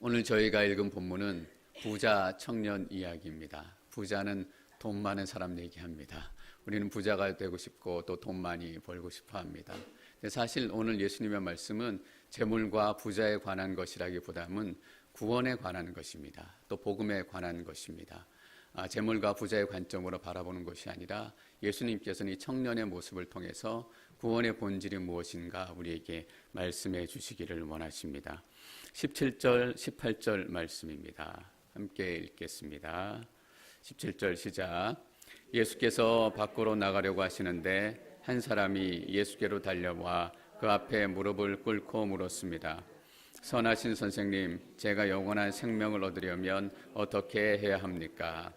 오늘 저희가 읽은 본문은 부자 청년 이야기입니다. 부자는 돈 많은 사람 얘기합니다. 우리는 부자가 되고 싶고 또 돈 많이 벌고 싶어 합니다. 근데 사실 오늘 예수님의 말씀은 재물과 부자에 관한 것이라기보다는 구원에 관한 것입니다. 또 복음에 관한 것입니다. 재물과 부자의 관점으로 바라보는 것이 아니라 예수님께서는 이 청년의 모습을 통해서 구원의 본질이 무엇인가 우리에게 말씀해 주시기를 원하십니다. 17절, 18절 말씀입니다. 함께 읽겠습니다. 17절 시작. 예수께서 밖으로 나가려고 하시는데 한 사람이 예수께로 달려와 그 앞에 무릎을 꿇고 물었습니다. 선하신 선생님, 제가 영원한 생명을 얻으려면 어떻게 해야 합니까?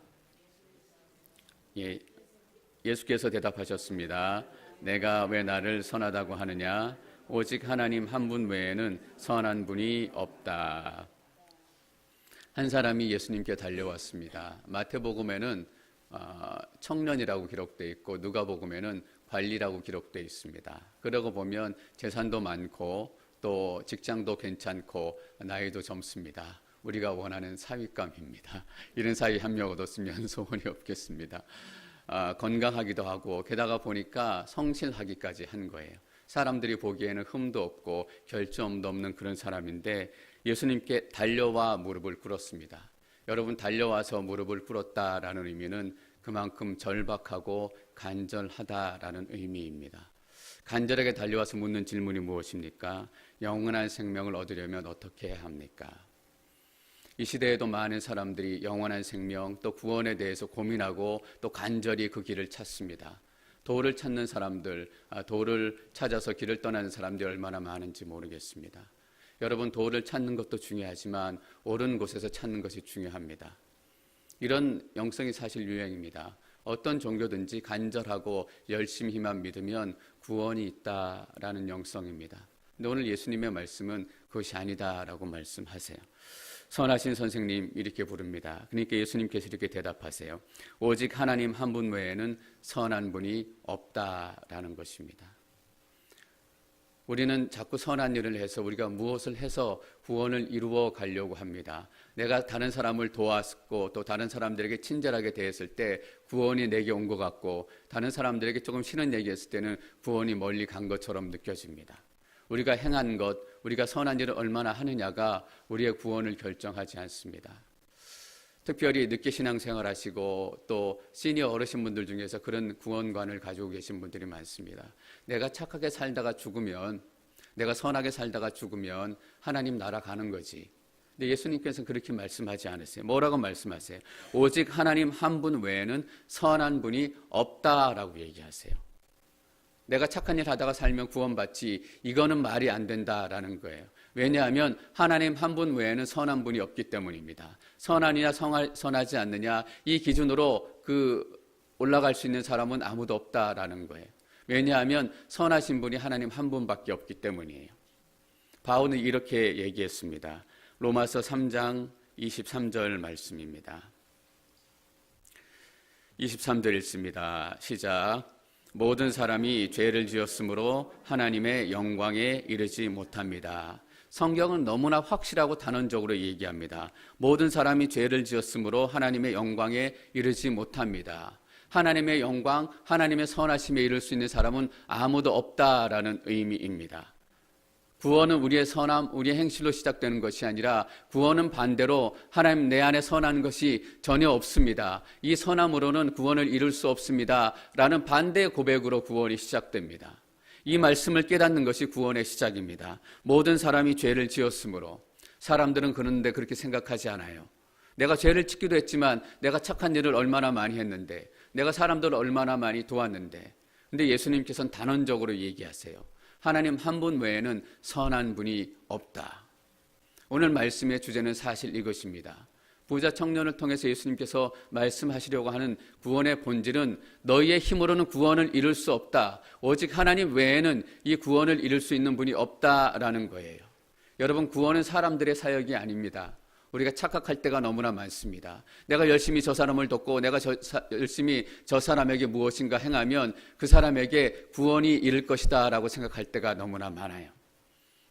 예수께서 대답하셨습니다. 내가 왜 나를 선하다고 하느냐? 오직 하나님 한 분 외에는 선한 분이 없다. 한 사람이 예수님께 달려왔습니다. 마태복음에는 청년이라고 기록되어 있고 누가복음에는 관리라고 기록되어 있습니다. 그러고 보면 재산도 많고 또 직장도 괜찮고 나이도 젊습니다. 우리가 원하는 사윗감입니다. 이런 사위 한 명 얻었으면 소원이 없겠습니다. 건강하기도 하고 게다가 보니까 성실하기까지 한 거예요. 사람들이 보기에는 흠도 없고 결점도 없는 그런 사람인데 예수님께 달려와 무릎을 꿇었습니다. 여러분, 달려와서 무릎을 꿇었다라는 의미는 그만큼 절박하고 간절하다라는 의미입니다. 간절하게 달려와서 묻는 질문이 무엇입니까? 영원한 생명을 얻으려면 어떻게 해야 합니까? 이 시대에도 많은 사람들이 영원한 생명 또 구원에 대해서 고민하고 또 간절히 그 길을 찾습니다. 도를 찾는 사람들, 도를 찾아서 길을 떠나는 사람들이 얼마나 많은지 모르겠습니다. 여러분, 도를 찾는 것도 중요하지만 옳은 곳에서 찾는 것이 중요합니다. 이런 영성이 사실 유행입니다. 어떤 종교든지 간절하고 열심히만 믿으면 구원이 있다라는 영성입니다. 근데 오늘 예수님의 말씀은 그것이 아니다라고 말씀하세요. 선하신 선생님 이렇게 부릅니다. 그러니까 예수님께서 이렇게 대답하세요. 오직 하나님 한 분 외에는 선한 분이 없다라는 것입니다. 우리는 자꾸 선한 일을 해서 우리가 무엇을 해서 구원을 이루어 가려고 합니다. 내가 다른 사람을 도왔고 또 다른 사람들에게 친절하게 대했을 때 구원이 내게 온 것 같고 다른 사람들에게 조금 싫은 얘기했을 때는 구원이 멀리 간 것처럼 느껴집니다. 우리가 행한 것, 우리가 선한 일을 얼마나 하느냐가 우리의 구원을 결정하지 않습니다. 특별히 늦게 신앙생활 하시고 또 시니어 어르신분들 중에서 그런 구원관을 가지고 계신 분들이 많습니다. 내가 착하게 살다가 죽으면, 내가 선하게 살다가 죽으면 하나님 나라 가는 거지. 근데 예수님께서는 그렇게 말씀하지 않으세요. 뭐라고 말씀하세요? 오직 하나님 한 분 외에는 선한 분이 없다라고 얘기하세요. 내가 착한 일 하다가 살면 구원받지, 이거는 말이 안 된다라는 거예요. 왜냐하면 하나님 한 분 외에는 선한 분이 없기 때문입니다. 선하느냐 선하지 않느냐 이 기준으로 올라갈 수 있는 사람은 아무도 없다라는 거예요. 왜냐하면 선하신 분이 하나님 한 분밖에 없기 때문이에요. 바울은 이렇게 얘기했습니다. 로마서 3장 23절 말씀입니다. 23절 읽습니다. 시작. 모든 사람이 죄를 지었으므로 하나님의 영광에 이르지 못합니다. 성경은 너무나 확실하고 단언적으로 얘기합니다. 모든 사람이 죄를 지었으므로 하나님의 영광에 이르지 못합니다. 하나님의 영광, 하나님의 선하심에 이를 수 있는 사람은 아무도 없다라는 의미입니다. 구원은 우리의 선함, 우리의 행실로 시작되는 것이 아니라 구원은 반대로 하나님 내 안에 선한 것이 전혀 없습니다. 이 선함으로는 구원을 이룰 수 없습니다. 라는 반대의 고백으로 구원이 시작됩니다. 이 말씀을 깨닫는 것이 구원의 시작입니다. 모든 사람이 죄를 지었으므로. 사람들은 그런데 그렇게 생각하지 않아요. 내가 죄를 짓기도 했지만 내가 착한 일을 얼마나 많이 했는데, 내가 사람들을 얼마나 많이 도왔는데. 근데 예수님께서는 단언적으로 얘기하세요. 하나님 한 분 외에는 선한 분이 없다. 오늘 말씀의 주제는 사실 이것입니다. 부자 청년을 통해서 예수님께서 말씀하시려고 하는 구원의 본질은 너희의 힘으로는 구원을 이룰 수 없다. 오직 하나님 외에는 이 구원을 이룰 수 있는 분이 없다라는 거예요. 여러분, 구원은 사람들의 사역이 아닙니다. 우리가 착각할 때가 너무나 많습니다. 내가 열심히 저 사람을 돕고 내가 열심히 저 사람에게 무엇인가 행하면 그 사람에게 구원이 이를 것이다 라고 생각할 때가 너무나 많아요.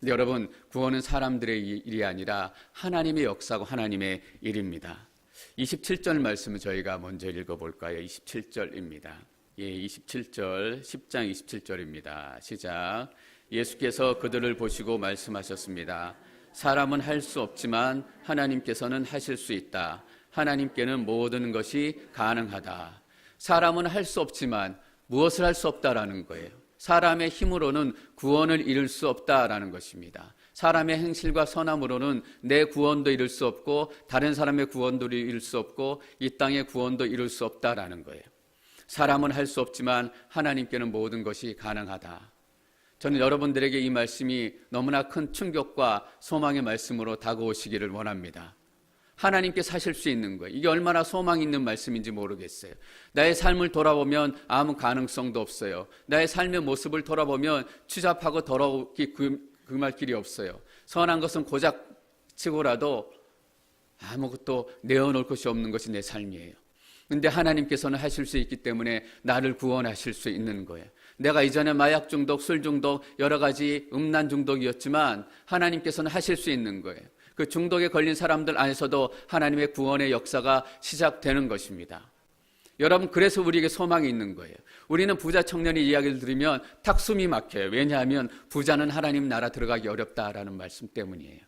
근데 여러분, 구원은 사람들의 일이 아니라 하나님의 역사고 하나님의 일입니다. 27절 말씀을 저희가 먼저 읽어볼까요? 27절입니다. 27절, 10장 27절입니다. 시작. 예수께서 그들을 보시고 말씀하셨습니다. 사람은 할 수 없지만 하나님께서는 하실 수 있다. 하나님께는 모든 것이 가능하다. 사람은 할 수 없지만 무엇을 할 수 없다라는 거예요. 사람의 힘으로는 구원을 이룰 수 없다라는 것입니다. 사람의 행실과 선함으로는 내 구원도 이룰 수 없고 다른 사람의 구원도 이룰 수 없고 이 땅의 구원도 이룰 수 없다라는 거예요. 사람은 할 수 없지만 하나님께는 모든 것이 가능하다. 저는 여러분들에게 이 말씀이 너무나 큰 충격과 소망의 말씀으로 다가오시기를 원합니다. 하나님께서 하실 수 있는 거예요. 이게 얼마나 소망 있는 말씀인지 모르겠어요. 나의 삶을 돌아보면 아무 가능성도 없어요. 나의 삶의 모습을 돌아보면 추잡하고 더럽기 금할 길이 없어요. 선한 것은 고작 치고라도 아무것도 내어놓을 것이 없는 것이 내 삶이에요. 근데 하나님께서는 하실 수 있기 때문에 나를 구원하실 수 있는 거예요. 내가 이전에 마약 중독, 술 중독, 여러 가지 음란 중독이었지만 하나님께서는 하실 수 있는 거예요. 그 중독에 걸린 사람들 안에서도 하나님의 구원의 역사가 시작되는 것입니다. 여러분, 그래서 우리에게 소망이 있는 거예요. 우리는 부자 청년의 이야기를 들으면 탁 숨이 막혀요. 왜냐하면 부자는 하나님 나라 들어가기 어렵다라는 말씀 때문이에요.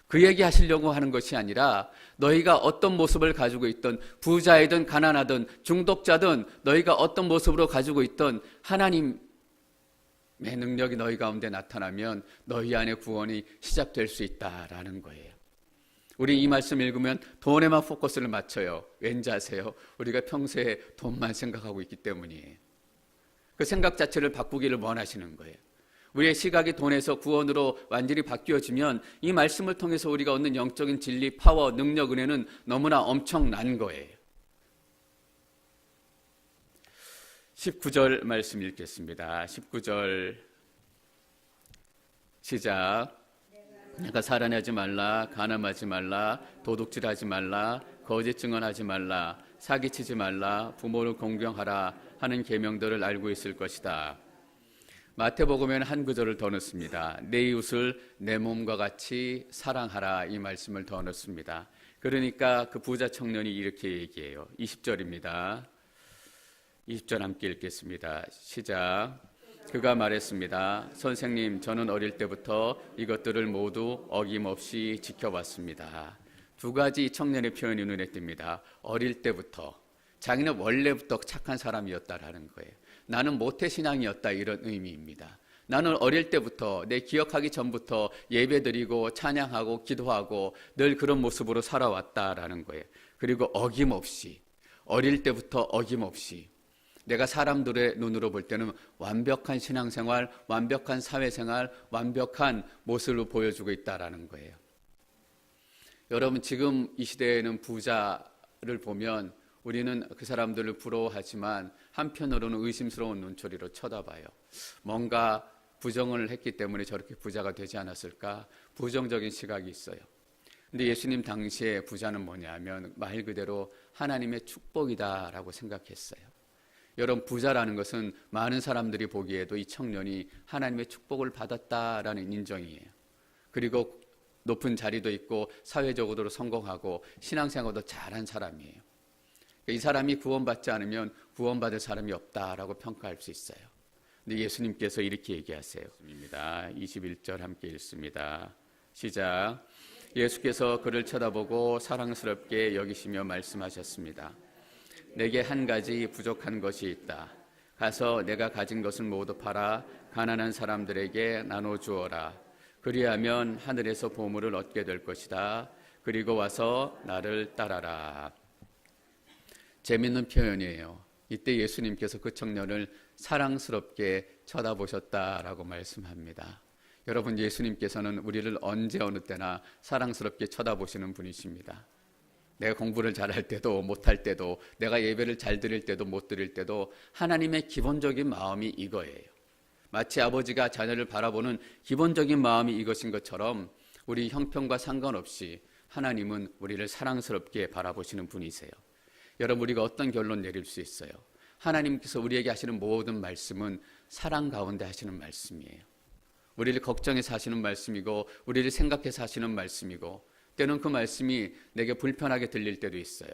그 얘기 하시려고 하는 것이 아니라 너희가 어떤 모습을 가지고 있든 부자이든 가난하든 중독자든 너희가 어떤 모습으로 가지고 있든 하나님의 능력이 너희 가운데 나타나면 너희 안에 구원이 시작될 수 있다라는 거예요. 우리 이 말씀 읽으면 돈에만 포커스를 맞춰요. 왠지 아세요? 우리가 평소에 돈만 생각하고 있기 때문이에요. 그 생각 자체를 바꾸기를 원하시는 거예요. 우리의 시각이 돈에서 구원으로 완전히 바뀌어지면 이 말씀을 통해서 우리가 얻는 영적인 진리, 파워, 능력, 은혜는 너무나 엄청난 거예요. 19절 말씀 읽겠습니다. 19절 시작. 내가 살인하지 말라, 간음하지 말라, 도둑질하지 말라, 거짓 증언하지 말라, 사기치지 말라, 부모를 공경하라 하는 계명들을 알고 있을 것이다. 마태복음에는 한 구절을 더 넣습니다. 내 이웃을 내 몸과 같이 사랑하라, 이 말씀을 더 넣습니다. 그러니까 그 부자 청년이 이렇게 얘기해요. 20절입니다. 20절 함께 읽겠습니다. 시작. 그가 말했습니다. 선생님, 저는 어릴 때부터 이것들을 모두 어김없이 지켜왔습니다. 두 가지 청년의 표현이 눈에 띕니다. 어릴 때부터, 자기는 원래부터 착한 사람이었다라는 거예요. 나는 모태신앙이었다, 이런 의미입니다. 나는 어릴 때부터, 내 기억하기 전부터 예배드리고 찬양하고 기도하고 늘 그런 모습으로 살아왔다라는 거예요. 그리고 어김없이, 어릴 때부터 어김없이 내가 사람들의 눈으로 볼 때는 완벽한 신앙생활, 완벽한 사회생활, 완벽한 모습을 보여주고 있다라는 거예요. 여러분, 지금 이 시대에는 부자를 보면 우리는 그 사람들을 부러워하지만 한편으로는 의심스러운 눈초리로 쳐다봐요. 뭔가 부정을 했기 때문에 저렇게 부자가 되지 않았을까? 부정적인 시각이 있어요. 근데 예수님 당시에 부자는 뭐냐면 말 그대로 하나님의 축복이다라고 생각했어요. 여러분, 부자라는 것은 많은 사람들이 보기에도 이 청년이 하나님의 축복을 받았다라는 인정이에요. 그리고 높은 자리도 있고 사회적으로 성공하고 신앙생활도 잘한 사람이에요. 이 사람이 구원받지 않으면 구원받을 사람이 없다라고 평가할 수 있어요. 근데 예수님께서 이렇게 얘기하세요. 21절 함께 읽습니다. 시작. 예수께서 그를 쳐다보고 사랑스럽게 여기시며 말씀하셨습니다. 내게 한 가지 부족한 것이 있다. 가서 내가 가진 것을 모두 팔아 가난한 사람들에게 나눠주어라. 그리하면 하늘에서 보물을 얻게 될 것이다. 그리고 와서 나를 따라라. 재밌는 표현이에요. 이때 예수님께서 그 청년을 사랑스럽게 쳐다보셨다라고 말씀합니다. 여러분, 예수님께서는 우리를 언제 어느 때나 사랑스럽게 쳐다보시는 분이십니다. 내가 공부를 잘할 때도 못할 때도, 내가 예배를 잘 드릴 때도 못 드릴 때도 하나님의 기본적인 마음이 이거예요. 마치 아버지가 자녀를 바라보는 기본적인 마음이 이것인 것처럼 우리 형편과 상관없이 하나님은 우리를 사랑스럽게 바라보시는 분이세요. 여러분, 우리가 어떤 결론 내릴 수 있어요? 하나님께서 우리에게 하시는 모든 말씀은 사랑 가운데 하시는 말씀이에요. 우리를 걱정해서 하시는 말씀이고 우리를 생각해서 하시는 말씀이고 때로는 그 말씀이 내게 불편하게 들릴 때도 있어요.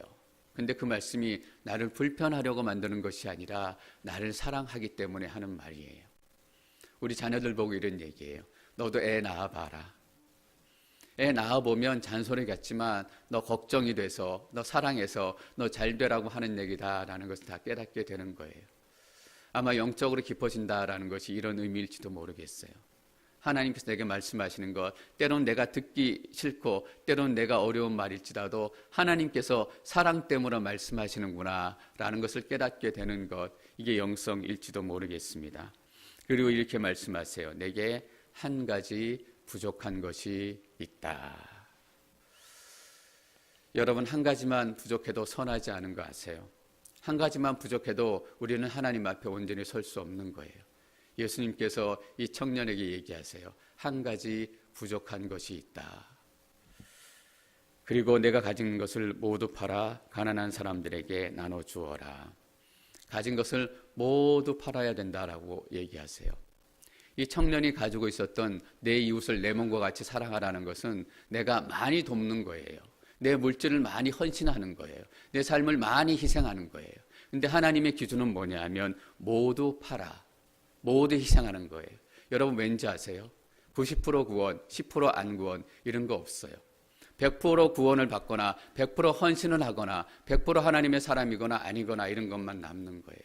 근데 그 말씀이 나를 불편하려고 만드는 것이 아니라 나를 사랑하기 때문에 하는 말이에요. 우리 자녀들 보고 이런 얘기예요. 너도 애 낳아봐라. 애 낳아보면 잔소리 같지만 너 걱정이 돼서 너 사랑해서 너 잘 되라고 하는 얘기다라는 것을 다 깨닫게 되는 거예요. 아마 영적으로 깊어진다라는 것이 이런 의미일지도 모르겠어요. 하나님께서 내게 말씀하시는 것, 때론 내가 듣기 싫고 때론 내가 어려운 말일지라도 하나님께서 사랑 때문에 말씀하시는구나 라는 것을 깨닫게 되는 것, 이게 영성일지도 모르겠습니다. 그리고 이렇게 말씀하세요. 내게 한 가지 부족한 것이 있다. 여러분, 한 가지만 부족해도 선하지 않은 거 아세요? 한 가지만 부족해도 우리는 하나님 앞에 온전히 설 수 없는 거예요. 예수님께서 이 청년에게 얘기하세요. 한 가지 부족한 것이 있다. 그리고 내가 가진 것을 모두 팔아 가난한 사람들에게 나눠주어라. 가진 것을 모두 팔아야 된다라고 얘기하세요. 이 청년이 가지고 있었던 내 이웃을 내 몸과 같이 사랑하라는 것은 내가 많이 돕는 거예요. 내 물질을 많이 헌신하는 거예요. 내 삶을 많이 희생하는 거예요. 근데 하나님의 기준은 뭐냐 하면 모두 팔아. 모두 희생하는 거예요. 여러분 왠지 아세요? 90% 구원, 10% 안 구원 이런 거 없어요. 100% 구원을 받거나 100% 헌신을 하거나 100% 하나님의 사람이거나 아니거나 이런 것만 남는 거예요.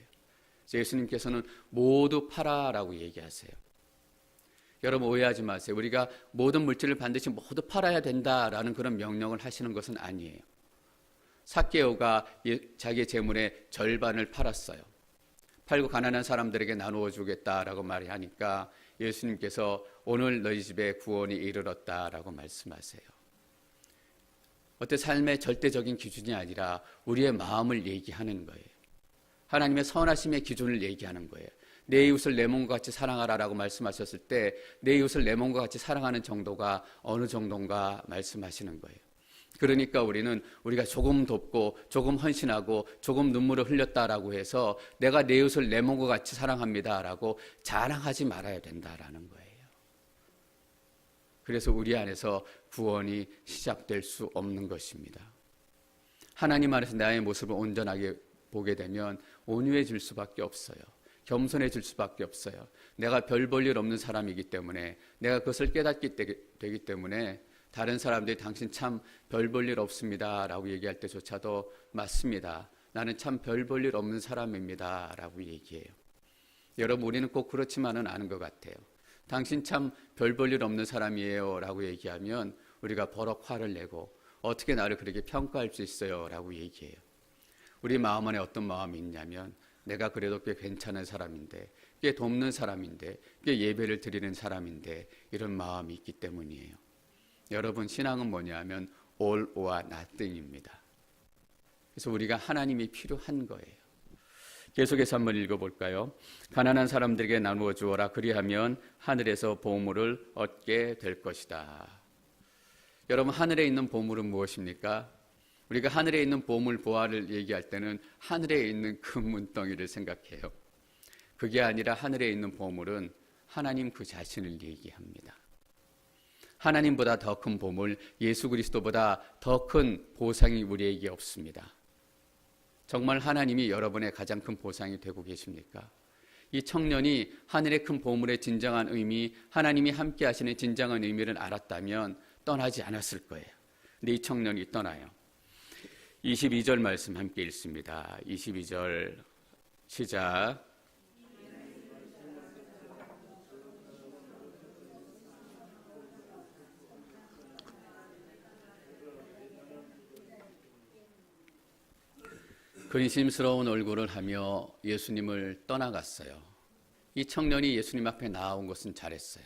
예수님께서는 모두 팔아라고 얘기하세요. 여러분 오해하지 마세요. 우리가 모든 물질을 반드시 모두 팔아야 된다라는 그런 명령을 하시는 것은 아니에요. 삭개오가 자기의 재물의 절반을 팔았어요. 팔고 가난한 사람들에게 나누어 주겠다라고 말하니까 예수님께서 오늘 너희 집에 구원이 이르렀다라고 말씀하세요. 어때 삶의 절대적인 기준이 아니라 우리의 마음을 얘기하는 거예요. 하나님의 선하심의 기준을 얘기하는 거예요. 내 이웃을 내 몸과 같이 사랑하라라고 말씀하셨을 때 내 이웃을 내 몸과 같이 사랑하는 정도가 어느 정도인가 말씀하시는 거예요. 그러니까 우리가 조금 돕고 조금 헌신하고 조금 눈물을 흘렸다라고 해서 내가 내 이웃을 내 몸과 같이 사랑합니다라고 자랑하지 말아야 된다라는 거예요. 그래서 우리 안에서 구원이 시작될 수 없는 것입니다. 하나님 안에서 나의 모습을 온전하게 보게 되면 온유해질 수밖에 없어요. 겸손해질 수밖에 없어요. 내가 별 볼 일 없는 사람이기 때문에 내가 그것을 깨닫게 되기 때문에 다른 사람들이 당신 참 별 볼 일 없습니다 라고 얘기할 때조차도 맞습니다. 나는 참 별 볼 일 없는 사람입니다 라고 얘기해요. 여러분 우리는 꼭 그렇지만은 않은 것 같아요. 당신 참 별 볼 일 없는 사람이에요 라고 얘기하면 우리가 버럭 화를 내고 어떻게 나를 그렇게 평가할 수 있어요 라고 얘기해요. 우리 마음 안에 어떤 마음이 있냐면 내가 그래도 꽤 괜찮은 사람인데 꽤 돕는 사람인데 꽤 예배를 드리는 사람인데 이런 마음이 있기 때문이에요. 여러분 신앙은 뭐냐면 all or nothing입니다. 그래서 우리가 하나님이 필요한 거예요. 계속해서 한번 읽어볼까요? 가난한 사람들에게 나누어 주어라. 그리하면 하늘에서 보물을 얻게 될 것이다. 여러분 하늘에 있는 보물은 무엇입니까? 우리가 하늘에 있는 보물 보화를 얘기할 때는 하늘에 있는 금문덩이를 생각해요. 그게 아니라 하늘에 있는 보물은 하나님 그 자신을 얘기합니다. 하나님보다 더 큰 보물, 예수 그리스도보다 더 큰 보상이 우리에게 없습니다. 정말 하나님이 여러분의 가장 큰 보상이 되고 계십니까? 이 청년이 하늘의 큰 보물의 진정한 의미, 하나님이 함께 하시는 진정한 의미를 알았다면 떠나지 않았을 거예요. 근데 이 청년이 떠나요. 22절 말씀 함께 읽습니다. 22절 시작. 근심스러운 얼굴을 하며 예수님을 떠나갔어요. 이 청년이 예수님 앞에 나온 것은 잘했어요.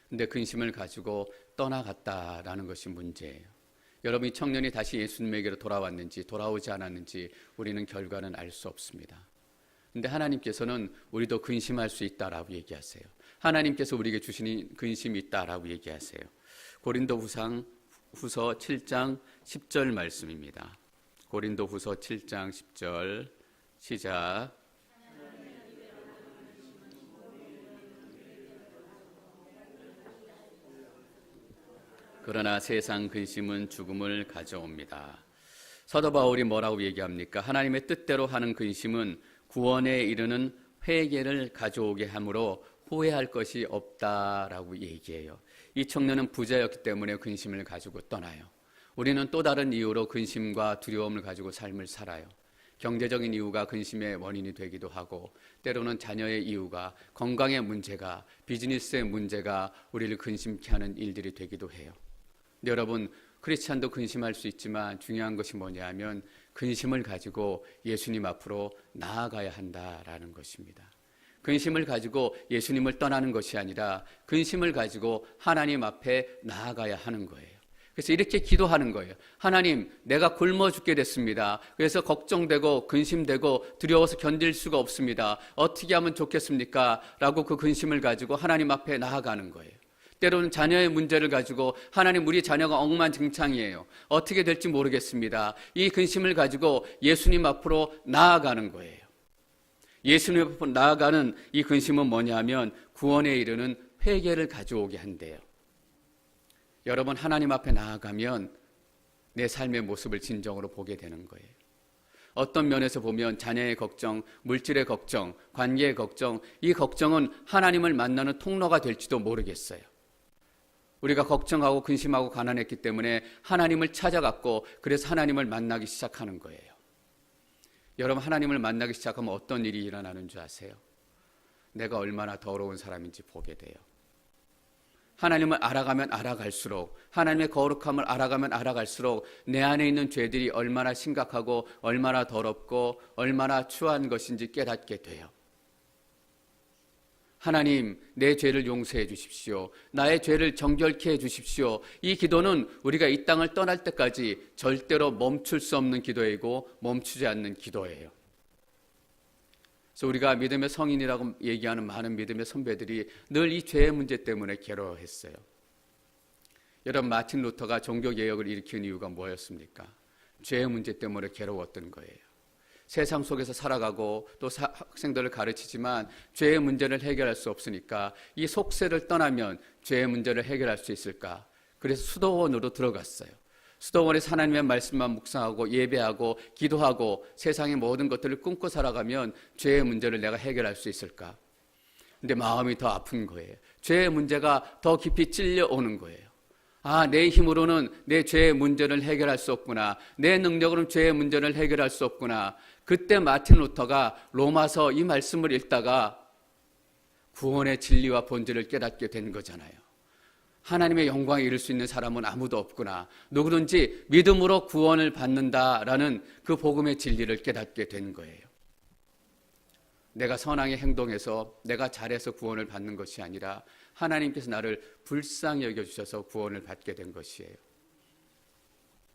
근데 근심을 가지고 떠나갔다라는 것이 문제예요. 여러분 이 청년이 다시 예수님에게로 돌아왔는지 돌아오지 않았는지 우리는 결과는 알 수 없습니다. 근데 하나님께서는 우리도 근심할 수 있다라고 얘기하세요. 하나님께서 우리에게 주시는 근심이 있다라고 얘기하세요. 고린도후서 7장 10절 말씀입니다. 고린도후서 7장 10절 시작. 그러나 세상 근심은 죽음을 가져옵니다. 사도 바울이 뭐라고 얘기합니까? 하나님의 뜻대로 하는 근심은 구원에 이르는 회개를 가져오게 하므로 후회할 것이 없다라고 얘기해요. 이 청년은 부자였기 때문에 근심을 가지고 떠나요. 우리는 또 다른 이유로 근심과 두려움을 가지고 삶을 살아요. 경제적인 이유가 근심의 원인이 되기도 하고, 때로는 자녀의 이유가, 건강의 문제가, 비즈니스의 문제가 우리를 근심케 하는 일들이 되기도 해요. 근데 여러분, 크리스찬도 근심할 수 있지만 중요한 것이 뭐냐면 근심을 가지고 예수님 앞으로 나아가야 한다라는 것입니다. 근심을 가지고 예수님을 떠나는 것이 아니라 근심을 가지고 하나님 앞에 나아가야 하는 거예요. 그래서 이렇게 기도하는 거예요. 하나님, 내가 굶어 죽게 됐습니다. 그래서 걱정되고 근심되고 두려워서 견딜 수가 없습니다. 어떻게 하면 좋겠습니까? 라고 그 근심을 가지고 하나님 앞에 나아가는 거예요. 때로는 자녀의 문제를 가지고 하나님, 우리 자녀가 엉망진창이에요. 어떻게 될지 모르겠습니다. 이 근심을 가지고 예수님 앞으로 나아가는 거예요. 예수님 앞으로 나아가는 이 근심은 뭐냐면 구원에 이르는 회개를 가져오게 한대요. 여러분, 하나님 앞에 나아가면 내 삶의 모습을 진정으로 보게 되는 거예요. 어떤 면에서 보면 자녀의 걱정, 물질의 걱정, 관계의 걱정, 이 걱정은 하나님을 만나는 통로가 될지도 모르겠어요. 우리가 걱정하고 근심하고 가난했기 때문에 하나님을 찾아갔고, 그래서 하나님을 만나기 시작하는 거예요. 여러분, 하나님을 만나기 시작하면 어떤 일이 일어나는 줄 아세요? 내가 얼마나 더러운 사람인지 보게 돼요. 하나님을 알아가면 알아갈수록, 하나님의 거룩함을 알아가면 알아갈수록 내 안에 있는 죄들이 얼마나 심각하고 얼마나 더럽고 얼마나 추한 것인지 깨닫게 돼요. 하나님, 내 죄를 용서해 주십시오. 나의 죄를 정결케 해 주십시오. 이 기도는 우리가 이 땅을 떠날 때까지 절대로 멈출 수 없는 기도이고 멈추지 않는 기도예요. 그래서 우리가 믿음의 성인이라고 얘기하는 많은 믿음의 선배들이 늘 이 죄의 문제 때문에 괴로워했어요. 여러분, 마틴 루터가 종교개혁을 일으킨 이유가 뭐였습니까? 죄의 문제 때문에 괴로웠던 거예요. 세상 속에서 살아가고 또 학생들을 가르치지만 죄의 문제를 해결할 수 없으니까 이 속세를 떠나면 죄의 문제를 해결할 수 있을까? 그래서 수도원으로 들어갔어요. 수도원에서 하나님의 말씀만 묵상하고 예배하고 기도하고 세상의 모든 것들을 꿈꿔 살아가면 죄의 문제를 내가 해결할 수 있을까? 근데 마음이 더 아픈 거예요. 죄의 문제가 더 깊이 찔려오는 거예요. 아, 내 힘으로는 내 죄의 문제를 해결할 수 없구나. 내 능력으로는 죄의 문제를 해결할 수 없구나. 그때 마틴 루터가 로마서 이 말씀을 읽다가 구원의 진리와 본질을 깨닫게 된 거잖아요. 하나님의 영광에 이를 수 있는 사람은 아무도 없구나. 누구든지 믿음으로 구원을 받는다라는 그 복음의 진리를 깨닫게 된 거예요. 내가 선하게 행동해서 내가 잘해서 구원을 받는 것이 아니라 하나님께서 나를 불쌍히 여겨주셔서 구원을 받게 된 것이에요.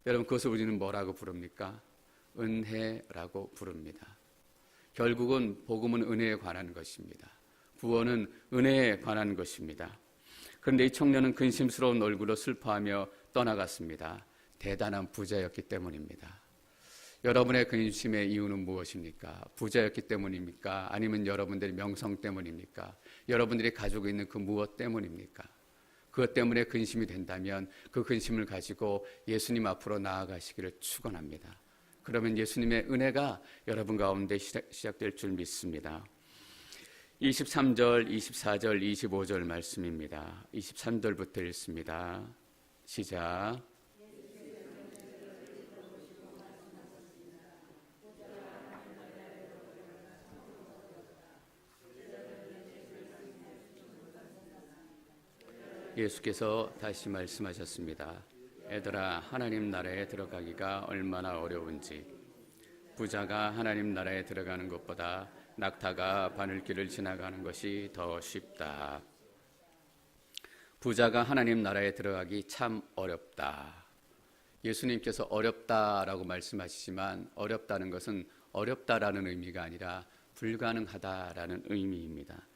여러분, 그것을 우리는 뭐라고 부릅니까? 은혜라고 부릅니다. 결국은 복음은 은혜에 관한 것입니다. 구원은 은혜에 관한 것입니다. 그런데 이 청년은 근심스러운 얼굴로 슬퍼하며 떠나갔습니다. 대단한 부자였기 때문입니다. 여러분의 근심의 이유는 무엇입니까? 부자였기 때문입니까? 아니면 여러분들의 명성 때문입니까? 여러분들이 가지고 있는 그 무엇 때문입니까? 그것 때문에 근심이 된다면 그 근심을 가지고 예수님 앞으로 나아가시기를 축원합니다. 그러면 예수님의 은혜가 여러분 가운데 시작될 줄 믿습니다. 23절, 24절, 25절 말씀입니다. 23절부터 읽습니다. 시작. 예수께서 다시 말씀하셨습니다. 애들아, 하나님 나라에 들어가기가 얼마나 어려운지. 부자가 하나님 나라에 들어가는 것보다 낙타가 바늘길을 지나가는 것이 더 쉽다. 부자가 하나님 나라에 들어가기 참 어렵다. 예수님께서 어렵다라고 말씀하시지만 어렵다는 것은 어렵다라는 의미가 아니라 불가능하다라는 의미입니다.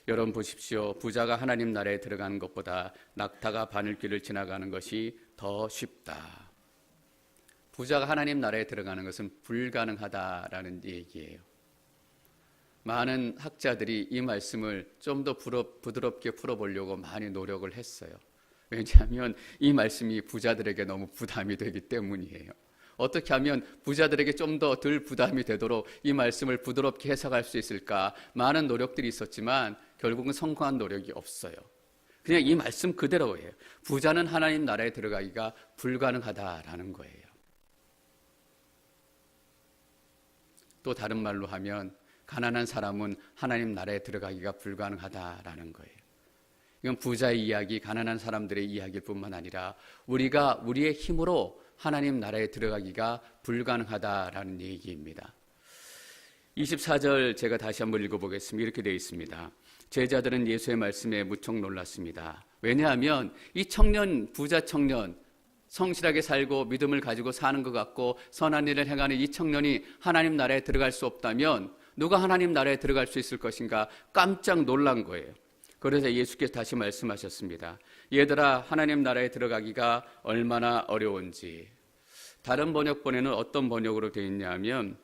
여러분 보십시오. 부자가 하나님 나라에 들어가는 것보다 낙타가 바늘길을 지나가는 것이 더 쉽다. 부자가 하나님 나라에 들어가는 것은 불가능하다라는 얘기예요. 많은 학자들이 이 말씀을 좀 더 부드럽게 풀어보려고 많이 노력을 했어요. 왜냐하면 이 말씀이 부자들에게 너무 부담이 되기 때문이에요. 어떻게 하면 부자들에게 좀 더 덜 부담이 되도록 이 말씀을 부드럽게 해석할 수 있을까? 많은 노력들이 있었지만 결국은 성공한 노력이 없어요. 그냥 이 말씀 그대로예요. 부자는 하나님 나라에 들어가기가 불가능하다라는 거예요. 또 다른 말로 하면 가난한 사람은 하나님 나라에 들어가기가 불가능하다라는 거예요. 이건 부자의 이야기, 가난한 사람들의 이야기일 뿐만 아니라 우리가 우리의 힘으로 하나님 나라에 들어가기가 불가능하다라는 얘기입니다. 24절 제가 다시 한번 읽어보겠습니다. 이렇게 되어 있습니다. 제자들은 예수의 말씀에 무척 놀랐습니다. 왜냐하면 이 청년, 부자 청년, 성실하게 살고 믿음을 가지고 사는 것 같고 선한 일을 행하는 이 청년이 하나님 나라에 들어갈 수 없다면 누가 하나님 나라에 들어갈 수 있을 것인가 깜짝 놀란 거예요. 그래서 예수께서 다시 말씀하셨습니다. 얘들아, 하나님 나라에 들어가기가 얼마나 어려운지. 다른 번역본에는 어떤 번역으로 되어 있냐면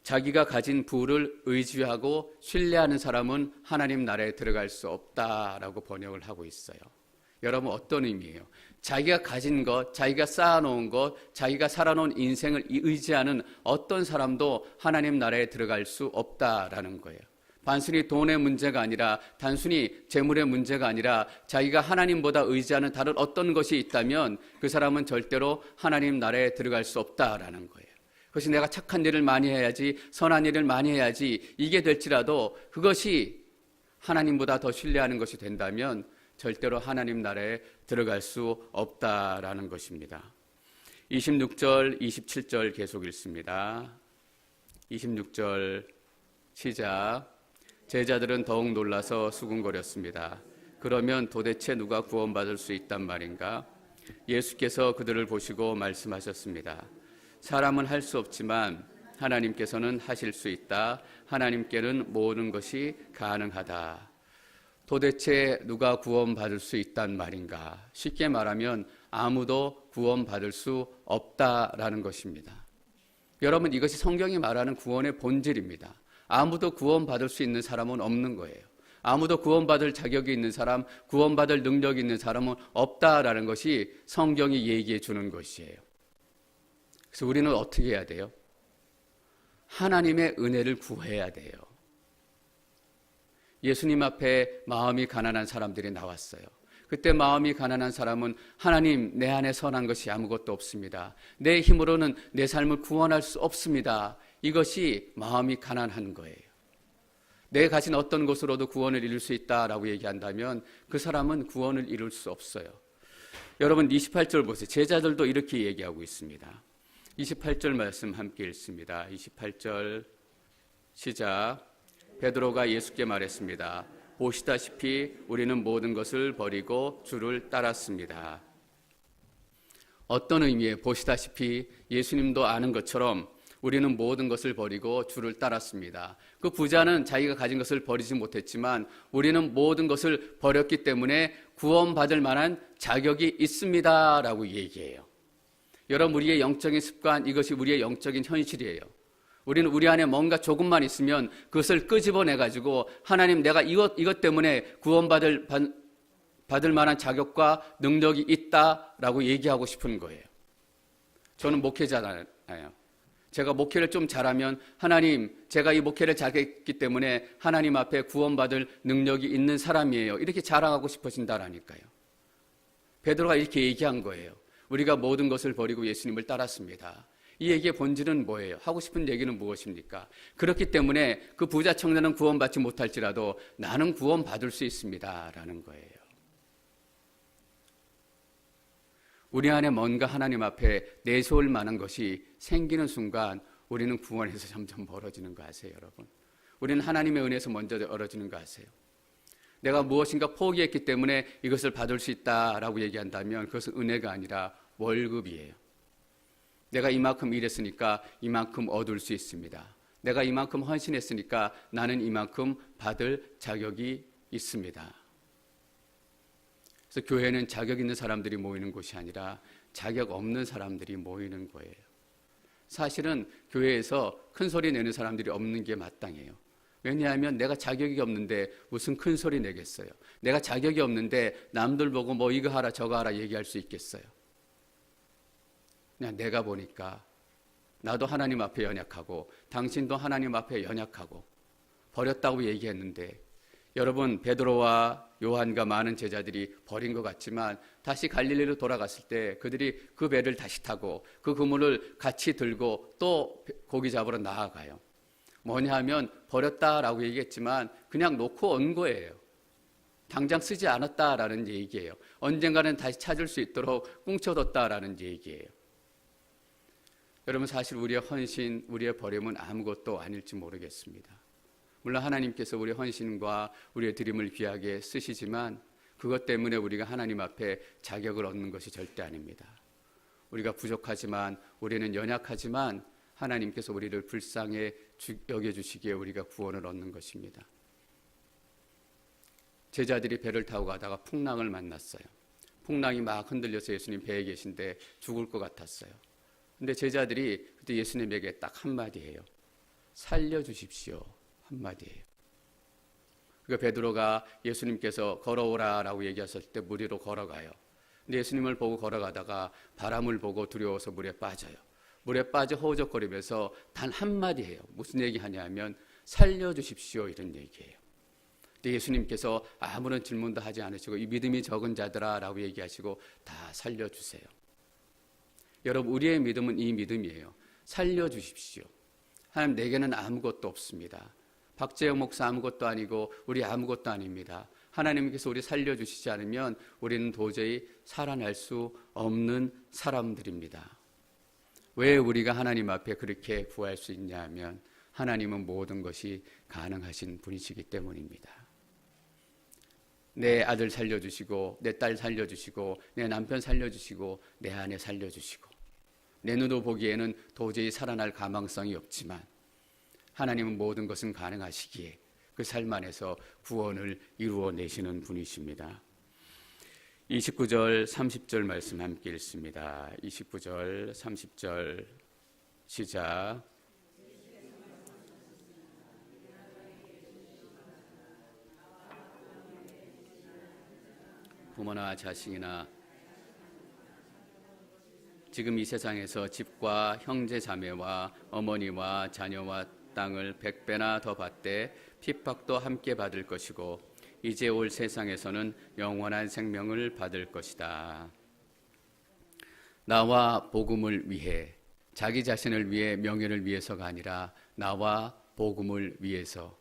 자기가 가진 부를 의지하고 신뢰하는 사람은 하나님 나라에 들어갈 수 없다라고 번역을 하고 있어요. 여러분, 어떤 의미예요? 자기가 가진 것, 자기가 쌓아놓은 것, 자기가 살아놓은 인생을 의지하는 어떤 사람도 하나님 나라에 들어갈 수 없다라는 거예요. 단순히 돈의 문제가 아니라, 단순히 재물의 문제가 아니라 자기가 하나님보다 의지하는 다른 어떤 것이 있다면 그 사람은 절대로 하나님 나라에 들어갈 수 없다라는 거예요. 그것이 내가 착한 일을 많이 해야지, 선한 일을 많이 해야지 이게 될지라도 그것이 하나님보다 더 신뢰하는 것이 된다면 절대로 하나님 나라에 들어갈 수 없다라는 것입니다. 26절, 27절 계속 읽습니다. 26절 시작. 제자들은 더욱 놀라서 수군거렸습니다. 그러면 도대체 누가 구원받을 수 있단 말인가? 예수께서 그들을 보시고 말씀하셨습니다. 사람은 할 수 없지만 하나님께서는 하실 수 있다. 하나님께는 모든 것이 가능하다. 도대체 누가 구원받을 수 있단 말인가? 쉽게 말하면 아무도 구원받을 수 없다라는 것입니다. 여러분, 이것이 성경이 말하는 구원의 본질입니다. 아무도 구원받을 수 있는 사람은 없는 거예요. 아무도 구원받을 자격이 있는 사람, 구원받을 능력이 있는 사람은 없다라는 것이 성경이 얘기해 주는 것이에요. 그래서 우리는 어떻게 해야 돼요? 하나님의 은혜를 구해야 돼요. 예수님 앞에 마음이 가난한 사람들이 나왔어요. 그때 마음이 가난한 사람은 하나님, 내 안에 선한 것이 아무것도 없습니다. 내 힘으로는 내 삶을 구원할 수 없습니다. 이것이 마음이 가난한 거예요. 내 가진 어떤 것으로도 구원을 이룰 수 있다라고 얘기한다면 그 사람은 구원을 이룰 수 없어요. 여러분, 28절 보세요. 제자들도 이렇게 얘기하고 있습니다. 28절 말씀 함께 읽습니다. 28절 시작. 베드로가 예수께 말했습니다. 보시다시피 우리는 모든 것을 버리고 주를 따랐습니다. 어떤 의미에 보시다시피 예수님도 아는 것처럼 우리는 모든 것을 버리고 주를 따랐습니다. 그 부자는 자기가 가진 것을 버리지 못했지만 우리는 모든 것을 버렸기 때문에 구원받을 만한 자격이 있습니다라고 얘기해요. 여러분, 우리의 영적인 습관, 이것이 우리의 영적인 현실이에요. 우리는 우리 안에 뭔가 조금만 있으면 그것을 끄집어내가지고 하나님, 내가 이것 때문에 구원받을 만한 자격과 능력이 있다라고 얘기하고 싶은 거예요. 저는 목회자잖아요. 제가 목회를 좀 잘하면 하나님, 제가 이 목회를 잘했기 때문에 하나님 앞에 구원받을 능력이 있는 사람이에요. 이렇게 자랑하고 싶어진다라니까요. 베드로가 이렇게 얘기한 거예요. 우리가 모든 것을 버리고 예수님을 따랐습니다. 이 얘기의 본질은 뭐예요? 하고 싶은 얘기는 무엇입니까? 그렇기 때문에 그 부자 청년은 구원받지 못할지라도 나는 구원받을 수 있습니다 라는 거예요. 우리 안에 뭔가 하나님 앞에 내세울 만한 것이 생기는 순간 우리는 구원에서 점점 멀어지는 거 아세요, 여러분? 우리는 하나님의 은혜에서 먼저 멀어지는 거 아세요? 내가 무엇인가 포기했기 때문에 이것을 받을 수 있다라고 얘기한다면 그것은 은혜가 아니라 월급이에요. 내가 이만큼 일했으니까 이만큼 얻을 수 있습니다. 내가 이만큼 헌신했으니까 나는 이만큼 받을 자격이 있습니다. 그래서 교회는 자격 있는 사람들이 모이는 곳이 아니라 자격 없는 사람들이 모이는 거예요. 사실은 교회에서 큰 소리 내는 사람들이 없는 게 마땅해요. 왜냐하면 내가 자격이 없는데 무슨 큰 소리 내겠어요? 내가 자격이 없는데 남들 보고 뭐 이거 하라 저거 하라 얘기할 수 있겠어요? 그냥 내가 보니까 나도 하나님 앞에 연약하고 당신도 하나님 앞에 연약하고 버렸다고 얘기했는데, 여러분 베드로와 요한과 많은 제자들이 버린 것 같지만 다시 갈릴리로 돌아갔을 때 그들이 그 배를 다시 타고 그 그물을 같이 들고 또 고기 잡으러 나아가요. 뭐냐 하면 버렸다라고 얘기했지만 그냥 놓고 온 거예요. 당장 쓰지 않았다라는 얘기예요. 언젠가는 다시 찾을 수 있도록 꽁쳐뒀다라는 얘기예요. 여러분, 사실 우리의 헌신, 우리의 버림은 아무것도 아닐지 모르겠습니다. 물론 하나님께서 우리의 헌신과 우리의 드림을 귀하게 쓰시지만 그것 때문에 우리가 하나님 앞에 자격을 얻는 것이 절대 아닙니다. 우리가 부족하지만, 우리는 연약하지만 하나님께서 우리를 불쌍히 여겨주시기에 우리가 구원을 얻는 것입니다. 제자들이 배를 타고 가다가 풍랑을 만났어요. 풍랑이 막 흔들려서 예수님 배에 계신데 죽을 것 같았어요. 근데 제자들이 그때 예수님에게 딱 한마디 해요. 살려주십시오. 한마디예요. 그러니까 베드로가 예수님께서 걸어오라라고 얘기하실 때 물 위로 걸어가요. 근데 예수님을 보고 걸어가다가 바람을 보고 두려워서 물에 빠져요. 물에 빠져 허우적거리면서 단 한마디 해요. 무슨 얘기하냐면 살려주십시오, 이런 얘기예요. 근데 예수님께서 아무런 질문도 하지 않으시고 이 믿음이 적은 자들아 라고 얘기하시고 다 살려주세요. 여러분, 우리의 믿음은 이 믿음이에요. 살려주십시오. 하나님, 내게는 아무것도 없습니다. 박재영 목사 아무것도 아니고 우리 아무것도 아닙니다. 하나님께서 우리 살려주시지 않으면 우리는 도저히 살아날 수 없는 사람들입니다. 왜 우리가 하나님 앞에 그렇게 구할 수 있냐 하면 하나님은 모든 것이 가능하신 분이시기 때문입니다. 내 아들 살려주시고 내 딸 살려주시고 내 남편 살려주시고 내 아내 살려주시고 내 눈으로 보기에는 도저히 살아날 가망성이 없지만 하나님은 모든 것은 가능하시기에 그 삶 안에서 구원을 이루어내시는 분이십니다. 29절 30절 말씀 함께 읽습니다. 29절 30절 시작. 부모나 자식이나 지금 이 세상에서 집과 형제 자매와 어머니와 자녀와 땅을 100배나 더 받되 핍박도 함께 받을 것이고 이제 올 세상에서는 영원한 생명을 받을 것이다. 나와 복음을 위해, 자기 자신을 위해 명예를 위해서가 아니라 나와 복음을 위해서,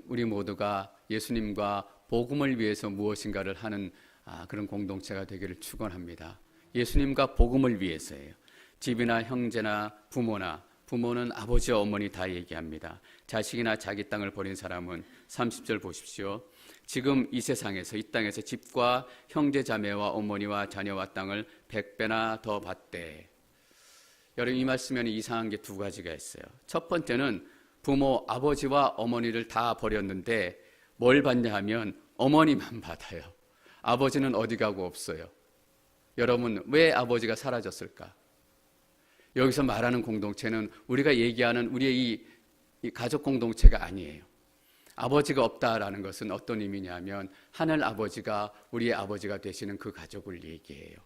우리 모두가 예수님과 복음을 위해서 무엇인가를 하는 그런 공동체가 되기를 축원합니다. 예수님과 복음을 위해서예요. 집이나 형제나 부모는 아버지와 어머니 다 얘기합니다. 자식이나 자기 땅을 버린 사람은 30절 보십시오. 지금 이 세상에서, 이 땅에서 집과 형제 자매와 어머니와 자녀와 땅을 100배나 더 받되. 여러분, 이 말씀에는 이상한 게 두 가지가 있어요. 첫 번째는 부모, 아버지와 어머니를 다 버렸는데 뭘 받냐 하면 어머니만 받아요. 아버지는 어디 가고 없어요. 여러분, 왜 아버지가 사라졌을까? 여기서 말하는 공동체는 우리가 얘기하는 우리의 이 가족 공동체가 아니에요. 아버지가 없다라는 것은 어떤 의미냐면 하늘 아버지가 우리의 아버지가 되시는 그 가족을 얘기해요.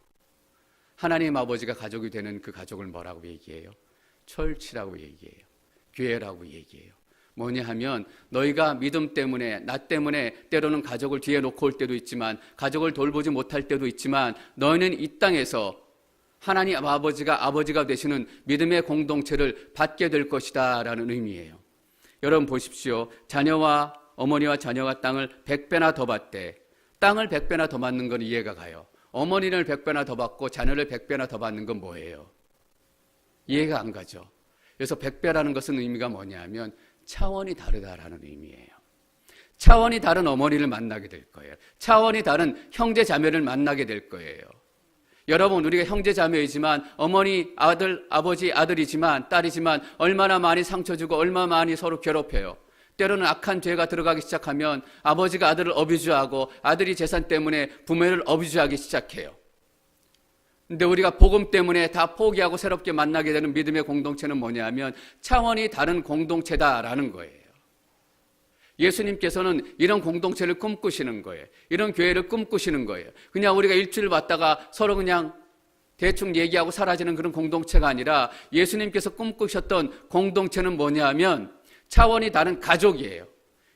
하나님 아버지가 가족이 되는 그 가족을 뭐라고 얘기해요? 철치라고 얘기해요. 교회라고 얘기해요. 뭐냐 하면 너희가 믿음 때문에, 나 때문에 때로는 가족을 뒤에 놓고 올 때도 있지만, 가족을 돌보지 못할 때도 있지만, 너희는 이 땅에서 하나님 아버지가 되시는 믿음의 공동체를 받게 될 것이다 라는 의미예요. 여러분 보십시오. 자녀와 어머니와 자녀가 땅을 100배나 더 받되, 땅을 100배나 더 받는 건 이해가 가요. 어머니를 100배나 더 받고 자녀를 100배나 더 받는 건 뭐예요? 이해가 안 가죠. 그래서 100배라는 것은 의미가 뭐냐면 차원이 다르다라는 의미예요. 차원이 다른 어머니를 만나게 될 거예요. 차원이 다른 형제 자매를 만나게 될 거예요. 여러분, 우리가 형제 자매이지만 어머니, 아들, 아버지, 아들이지만 딸이지만 얼마나 많이 상처 주고 얼마나 많이 서로 괴롭혀요. 때로는 악한 죄가 들어가기 시작하면 아버지가 아들을 어뷰즈하고 아들이 재산 때문에 부모를 어뷰즈하기 시작해요. 근데 우리가 복음 때문에 다 포기하고 새롭게 만나게 되는 믿음의 공동체는 뭐냐면 차원이 다른 공동체다라는 거예요. 예수님께서는 이런 공동체를 꿈꾸시는 거예요. 이런 교회를 꿈꾸시는 거예요. 그냥 우리가 일주일 왔다가 서로 그냥 대충 얘기하고 사라지는 그런 공동체가 아니라 예수님께서 꿈꾸셨던 공동체는 뭐냐 하면 차원이 다른 가족이에요.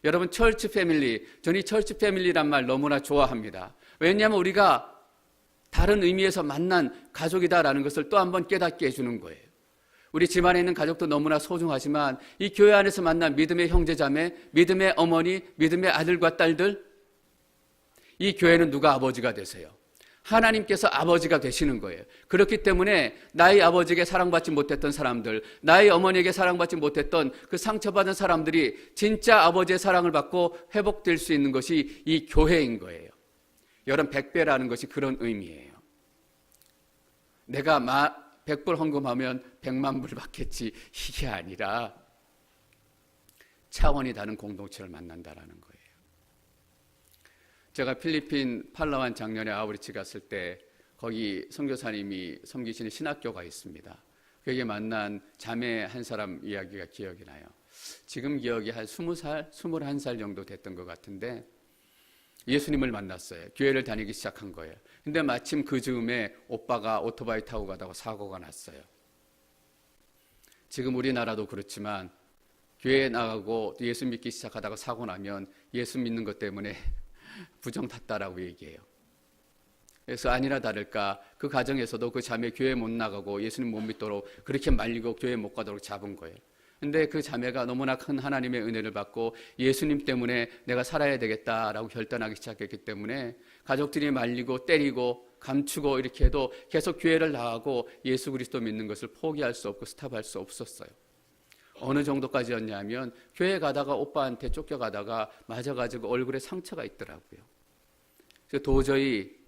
여러분, 철치 패밀리, 저는 이 철치 패밀리란 말 너무나 좋아합니다. 왜냐하면 우리가 다른 의미에서 만난 가족이다라는 것을 또 한 번 깨닫게 해주는 거예요. 우리 집안에 있는 가족도 너무나 소중하지만 이 교회 안에서 만난 믿음의 형제자매, 믿음의 어머니, 믿음의 아들과 딸들, 이 교회는 누가 아버지가 되세요? 하나님께서 아버지가 되시는 거예요. 그렇기 때문에 나의 아버지에게 사랑받지 못했던 사람들, 나의 어머니에게 사랑받지 못했던 그 상처받은 사람들이 진짜 아버지의 사랑을 받고 회복될 수 있는 것이 이 교회인 거예요. 여러분, 100배라는 것이 그런 의미예요. 내가 100불 헌금하면 100만 불 받겠지, 이게 아니라 차원이 다른 공동체를 만난다라는 거예요. 제가 필리핀 팔라완 작년에 아우리치 갔을 때 거기 선교사님이 섬기시는 신학교가 있습니다. 거기에 만난 자매 한 사람 이야기가 기억이 나요. 지금 기억이 한 20살, 21살 정도 됐던 것 같은데 예수님을 만났어요. 교회를 다니기 시작한 거예요. 근데 마침 그 즈음에 오빠가 오토바이 타고 가다가 사고가 났어요. 지금 우리나라도 그렇지만 교회에 나가고 예수 믿기 시작하다가 사고 나면 예수 믿는 것 때문에 부정 탔다라고 얘기해요. 그래서 아니나 다를까 그 가정에서도 그 자매 교회 못 나가고 예수님 못 믿도록 그렇게 말리고 교회 못 가도록 잡은 거예요. 근데 그 자매가 너무나 큰 하나님의 은혜를 받고 예수님 때문에 내가 살아야 되겠다라고 결단하기 시작했기 때문에 가족들이 말리고 때리고 감추고 이렇게 해도 계속 교회를 나가고 예수 그리스도 믿는 것을 포기할 수 없고 스탑할 수 없었어요. 어느 정도까지였냐면 교회 가다가 오빠한테 쫓겨가다가 맞아가지고 얼굴에 상처가 있더라고요. 그래서 도저히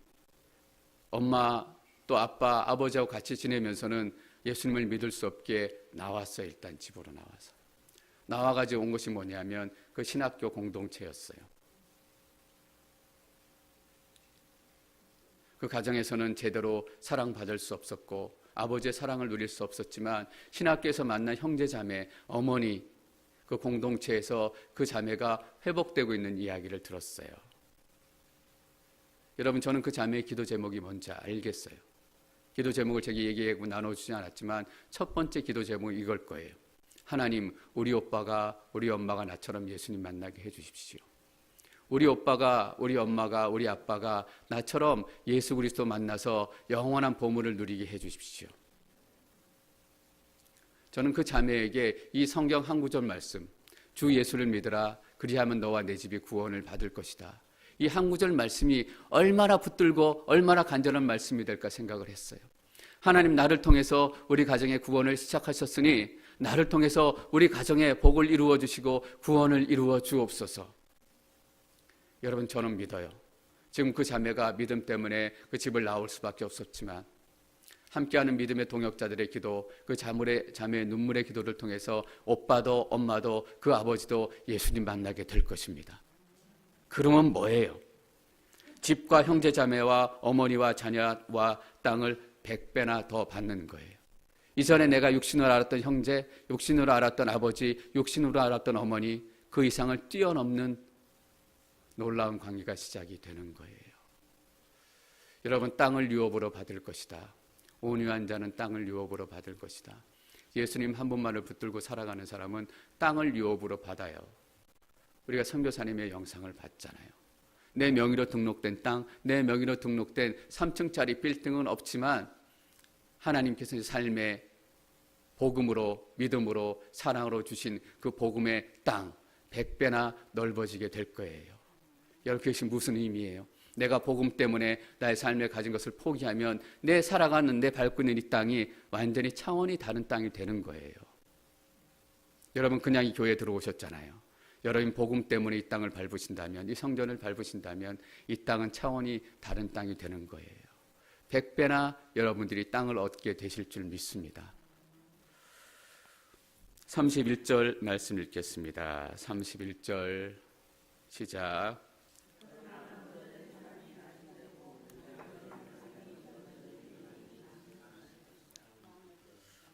엄마 또 아빠 아버지하고 같이 지내면서는 예수님을 믿을 수 없게 나왔어요. 일단 집으로 나와가지고 온 것이 뭐냐면 그 신학교 공동체였어요. 그 가정에서는 제대로 사랑받을 수 없었고 아버지의 사랑을 누릴 수 없었지만 신학교에서 만난 형제자매, 어머니, 그 공동체에서 그 자매가 회복되고 있는 이야기를 들었어요. 여러분, 저는 그 자매의 기도 제목이 뭔지 알겠어요. 기도 제목을 제가 얘기하고 나눠주지 않았지만 첫 번째 기도 제목은 이걸 거예요. 하나님, 우리 오빠가 우리 엄마가 나처럼 예수님 만나게 해주십시오. 우리 오빠가 우리 엄마가 우리 아빠가 나처럼 예수 그리스도 만나서 영원한 보물을 누리게 해주십시오. 저는 그 자매에게 이 성경 한 구절 말씀, 주 예수를 믿으라 그리하면 너와 내 집이 구원을 받을 것이다. 이 한 구절 말씀이 얼마나 붙들고 얼마나 간절한 말씀이 될까 생각을 했어요. 하나님, 나를 통해서 우리 가정의 구원을 시작하셨으니 나를 통해서 우리 가정의 복을 이루어 주시고 구원을 이루어 주옵소서. 여러분, 저는 믿어요. 지금 그 자매가 믿음 때문에 그 집을 나올 수밖에 없었지만 함께하는 믿음의 동역자들의 기도, 그 자매의 눈물의 기도를 통해서 오빠도 엄마도 그 아버지도 예수님 만나게 될 것입니다. 그러면 뭐예요? 집과 형제자매와 어머니와 자녀와 땅을 100배나 더 받는 거예요. 이전에 내가 육신으로 알았던 형제, 육신으로 알았던 아버지, 육신으로 알았던 어머니, 그 이상을 뛰어넘는 놀라운 관계가 시작이 되는 거예요. 여러분, 땅을 유업으로 받을 것이다. 온유한 자는 땅을 유업으로 받을 것이다. 예수님 한 분만을 붙들고 살아가는 사람은 땅을 유업으로 받아요. 우리가 선교사님의 영상을 봤잖아요. 내 명의로 등록된 땅, 내 명의로 등록된 3층짜리 빌딩은 없지만 하나님께서 삶의 복음으로, 믿음으로, 사랑으로 주신 그 복음의 땅 100배나 넓어지게 될 거예요. 여러분, 그것이 무슨 의미예요? 내가 복음 때문에 나의 삶에 가진 것을 포기하면 내 살아가는, 내 밟고 있는 이 땅이 완전히 차원이 다른 땅이 되는 거예요. 여러분, 그냥 이 교회에 들어오셨잖아요. 여러분, 복음 때문에 이 땅을 밟으신다면, 이 성전을 밟으신다면 이 땅은 차원이 다른 땅이 되는 거예요. 100배나 여러분들이 땅을 얻게 되실 줄 믿습니다. 31절 말씀 읽겠습니다. 31절 시작.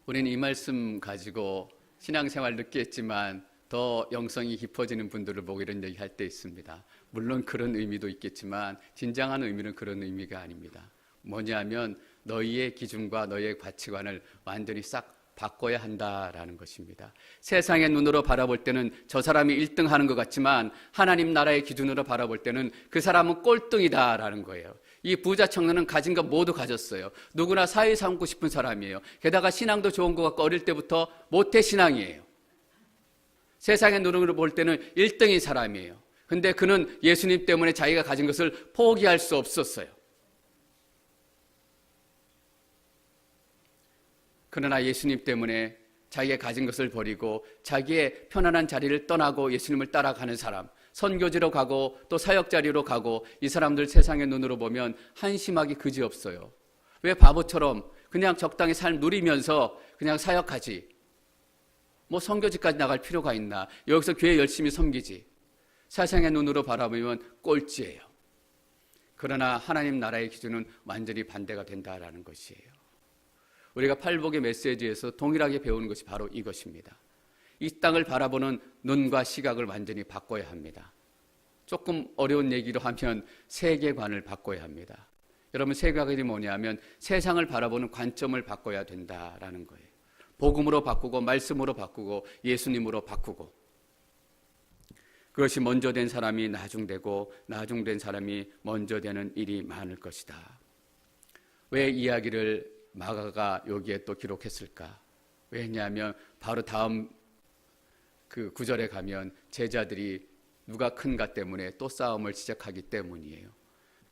우리는 이 말씀 가지고 신앙생활 늦게 했지만 더 영성이 깊어지는 분들을 보고 이런 얘기 할 때 있습니다. 물론 그런 의미도 있겠지만 진정한 의미는 그런 의미가 아닙니다. 뭐냐면 너희의 기준과 너희의 가치관을 완전히 싹 바꿔야 한다라는 것입니다. 세상의 눈으로 바라볼 때는 저 사람이 1등 하는 것 같지만 하나님 나라의 기준으로 바라볼 때는 그 사람은 꼴등이다라는 거예요. 이 부자 청년은 가진 것 모두 가졌어요. 누구나 사회 삼고 싶은 사람이에요. 게다가 신앙도 좋은 것 같고 어릴 때부터 모태신앙이에요. 세상의 눈으로 볼 때는 1등인 사람이에요. 근데 그는 예수님 때문에 자기가 가진 것을 포기할 수 없었어요. 그러나 예수님 때문에 자기가 가진 것을 버리고 자기의 편안한 자리를 떠나고 예수님을 따라가는 사람, 선교지로 가고 또 사역 자리로 가고, 이 사람들 세상의 눈으로 보면 한심하기 그지없어요. 왜 바보처럼 그냥 적당히 삶 누리면서 그냥 사역하지? 뭐 선교지까지 나갈 필요가 있나? 여기서 교회 열심히 섬기지. 세상의 눈으로 바라보면 꼴찌예요. 그러나 하나님 나라의 기준은 완전히 반대가 된다라는 것이에요. 우리가 팔복의 메시지에서 동일하게 배우는 것이 바로 이것입니다. 이 땅을 바라보는 눈과 시각을 완전히 바꿔야 합니다. 조금 어려운 얘기로 하면 세계관을 바꿔야 합니다. 여러분, 세계관이 뭐냐면 세상을 바라보는 관점을 바꿔야 된다라는 거예요. 복음으로 바꾸고 말씀으로 바꾸고 예수님으로 바꾸고, 그것이 먼저 된 사람이 나중되고 나중된 사람이 먼저 되는 일이 많을 것이다. 왜 이야기를 마가가 여기에 또 기록했을까? 왜냐하면 바로 다음 그 구절에 가면 제자들이 누가 큰가 때문에 또 싸움을 시작하기 때문이에요.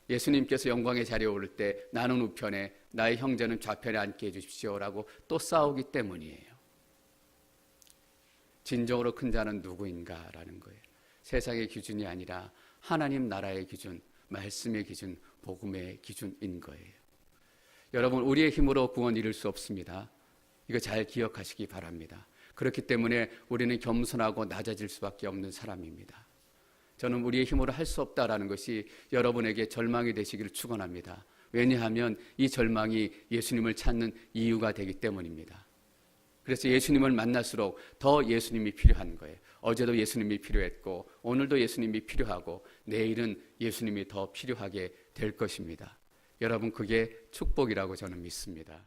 예수님께서 영광의 자리에 오를 때 나는 우편에 나의 형제는 좌편에 앉게 해주십시오라고 또 싸우기 때문이에요. 진정으로 큰 자는 누구인가라는 거예요. 세상의 기준이 아니라 하나님 나라의 기준, 말씀의 기준, 복음의 기준인 거예요. 여러분, 우리의 힘으로 구원 이룰 수 없습니다. 이거 잘 기억하시기 바랍니다. 그렇기 때문에 우리는 겸손하고 낮아질 수밖에 없는 사람입니다. 저는 우리의 힘으로 할 수 없다라는 것이 여러분에게 절망이 되시기를 축원합니다. 왜냐하면 이 절망이 예수님을 찾는 이유가 되기 때문입니다. 그래서 예수님을 만날수록 더 예수님이 필요한 거예요. 어제도 예수님이 필요했고 오늘도 예수님이 필요하고 내일은 예수님이 더 필요하게 될 것입니다. 여러분, 그게 축복이라고 저는 믿습니다.